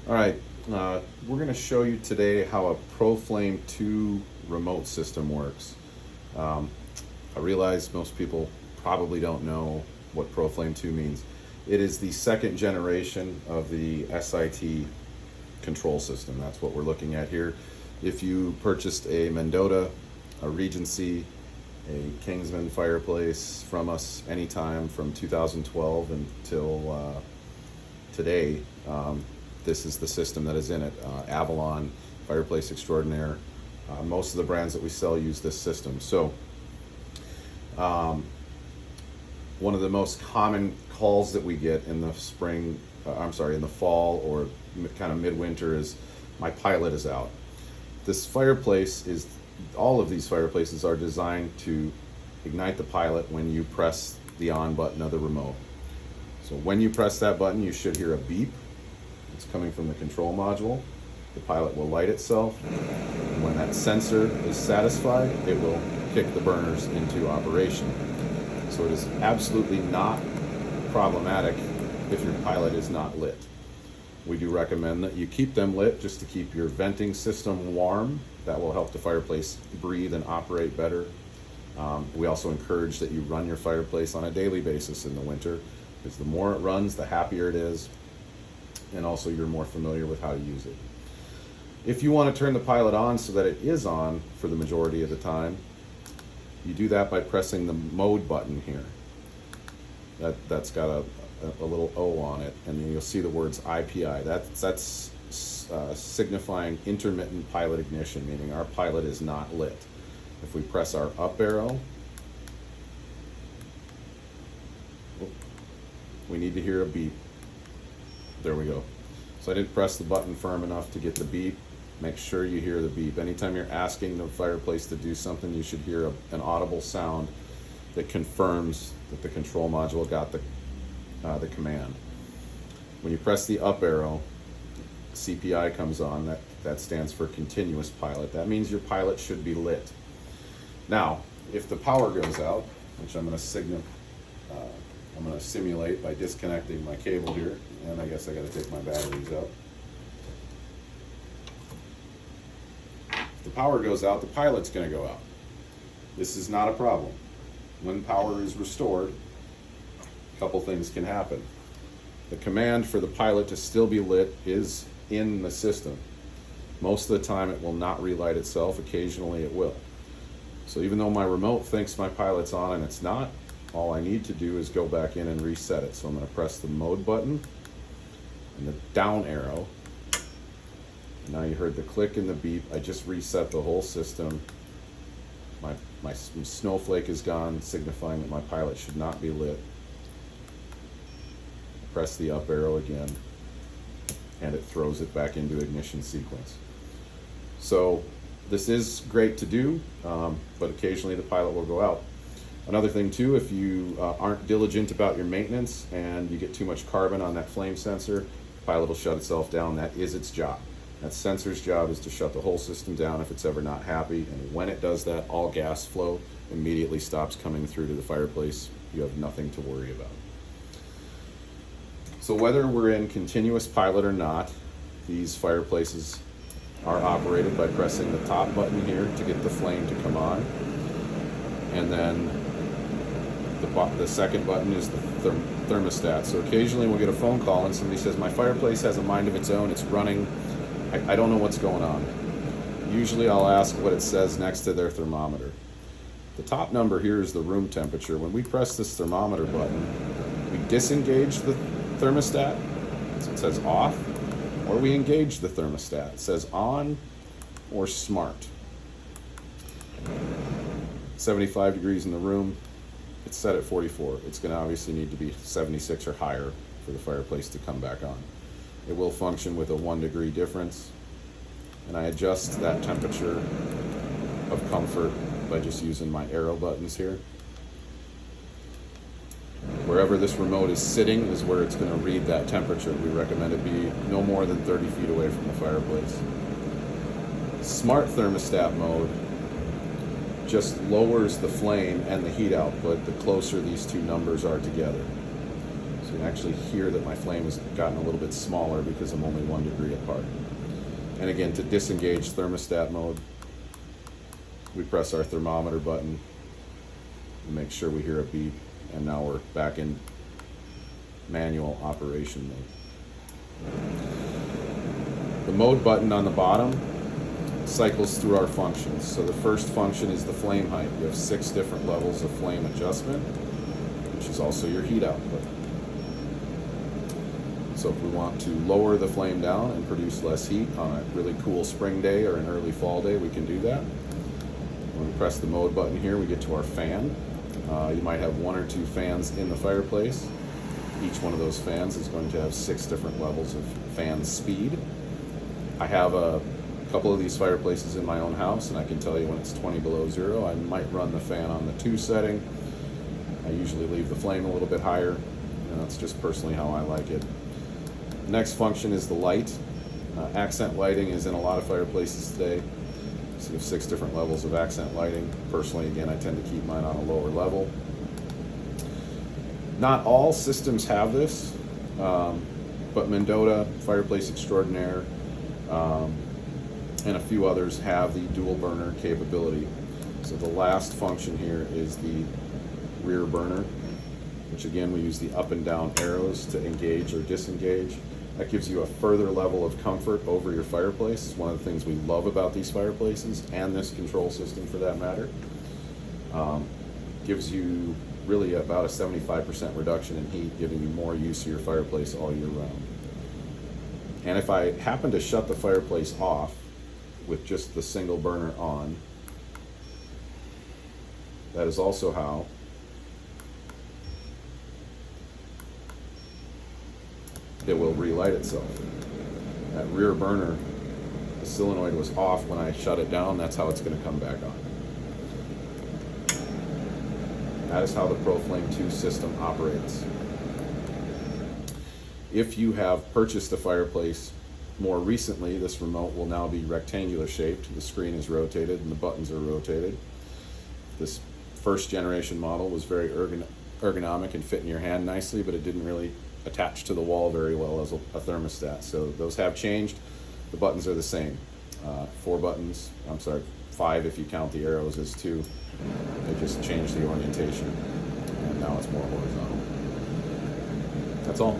All right, we're going to show you today how a ProFlame 2 remote system works. Um, I realize most people probably don't know what ProFlame 2 means. It is the second generation of the SIT control system. That's what we're looking at here. If you purchased a Mendota, a Regency, a Kingsman fireplace from us anytime from 2012 until today, this is the system that is in it. Avalon, Fireplace Extraordinaire, most of the brands that we sell use this system. So one of the most common calls that we get in the spring, in the fall or kind of midwinter is, my pilot is out. This fireplace is, all of these fireplaces are designed to ignite the pilot when you press the on button of the remote. So when you press that button, you should hear a beep. It's coming from the control module. The pilot will light itself. And when that sensor is satisfied, it will kick the burners into operation. So it is absolutely not problematic if your pilot is not lit. We do recommend that you keep them lit just to keep your venting system warm. That will help the fireplace breathe and operate better. We also encourage that you run your fireplace on a daily basis in the winter, because the more it runs, the happier it is, and also you're more familiar with how to use it. If you want to turn the pilot on so that it is on for the majority of the time, you do that by pressing the mode button here. That's got a little O on it, and then you'll see the words IPI. That's signifying intermittent pilot ignition, meaning our pilot is not lit. If we press our up arrow, we need to hear a beep. There we go. So I didn't press the button firm enough to get the beep. Make sure you hear the beep. Anytime you're asking the fireplace to do something, you should hear an audible sound that confirms that the control module got the command. When you press the up arrow, CPI comes on. That stands for continuous pilot. That means your pilot should be lit. Now, if the power goes out, which I'm going to simulate by disconnecting my cable here, and I guess I got to take my batteries out. If the power goes out, the pilot's going to go out. This is not a problem. When power is restored, a couple things can happen. The command for the pilot to still be lit is in the system. Most of the time it will not relight itself. Occasionally it will. So even though my remote thinks my pilot's on and it's not, all I need to do is go back in and reset it. So I'm going to press the mode button and the down arrow. Now you heard the click and the beep. I just reset the whole system. My snowflake is gone, signifying that my pilot should not be lit. Press the up arrow again, and it throws it back into ignition sequence. So this is great to do, but occasionally the pilot will go out. Another thing too, if you aren't diligent about your maintenance and you get too much carbon on that flame sensor, the pilot will shut itself down. That is its job. That sensor's job is to shut the whole system down if it's ever not happy, and when it does that, all gas flow immediately stops coming through to the fireplace. You have nothing to worry about. So whether we're in continuous pilot or not, these fireplaces are operated by pressing the top button here to get the flame to come on, and then the second button is the thermostat. So occasionally we'll get a phone call and somebody says, my fireplace has a mind of its own, it's running, I don't know what's going on. Usually I'll ask what it says next to their thermometer. The top number here is the room temperature. When we press this thermometer button, we disengage the thermostat, so it says off, or we engage the thermostat, it says on or smart. 75 degrees in the room, it's set at 44. It's going to obviously need to be 76 or higher for the fireplace to come back on. It will function with a 1 degree difference, and I adjust that temperature of comfort by just using my arrow buttons here. Wherever this remote is sitting is where it's going to read that temperature. We recommend it be no more than 30 feet away from the fireplace. Smart thermostat mode just lowers the flame and the heat output the closer these two numbers are together. So You can actually hear that my flame has gotten a little bit smaller because I'm only 1 degree apart. And again, to disengage thermostat mode, we press our thermometer button and make sure we hear a beep, and now we're back in manual operation mode. The mode button on the bottom cycles through our functions. So the first function is the flame height. You have 6 different levels of flame adjustment, which is also your heat output. So if we want to lower the flame down and produce less heat on a really cool spring day or an early fall day, we can do that. When we press the mode button here, we get to our fan. You might have 1 or 2 fans in the fireplace. Each one of those fans is going to have 6 different levels of fan speed. I have a couple of these fireplaces in my own house, and I can tell you when it's 20 below zero, I might run the fan on the 2 setting. I usually leave the flame a little bit higher, and that's just personally how I like it. The next function is the light. Accent lighting is in a lot of fireplaces today. So you have 6 different levels of accent lighting. Personally, again, I tend to keep mine on a lower level. Not all systems have this, but Mendota, Fireplace Extraordinaire, and a few others have the dual burner capability. So the last function here is the rear burner, which again, we use the up and down arrows to engage or disengage. That gives you a further level of comfort over your fireplace. It's one of the things we love about these fireplaces, and this control system for that matter. Gives you really about a 75% reduction in heat, giving you more use of your fireplace all year round. And if I happen to shut the fireplace off with just the single burner on, that is also how it will relight itself. That rear burner, the solenoid was off when I shut it down. That's how it's going to come back on. That is how the ProFlame 2 system operates. If you have purchased a fireplace more recently, this remote will now be rectangular shaped. The screen is rotated and the buttons are rotated. This first generation model was very ergonomic and fit in your hand nicely, but it didn't really attach to the wall very well as a thermostat. So those have changed. The buttons are the same. 4 buttons, I'm sorry, 5 if you count the arrows as 2. They just changed the orientation, and now it's more horizontal. That's all.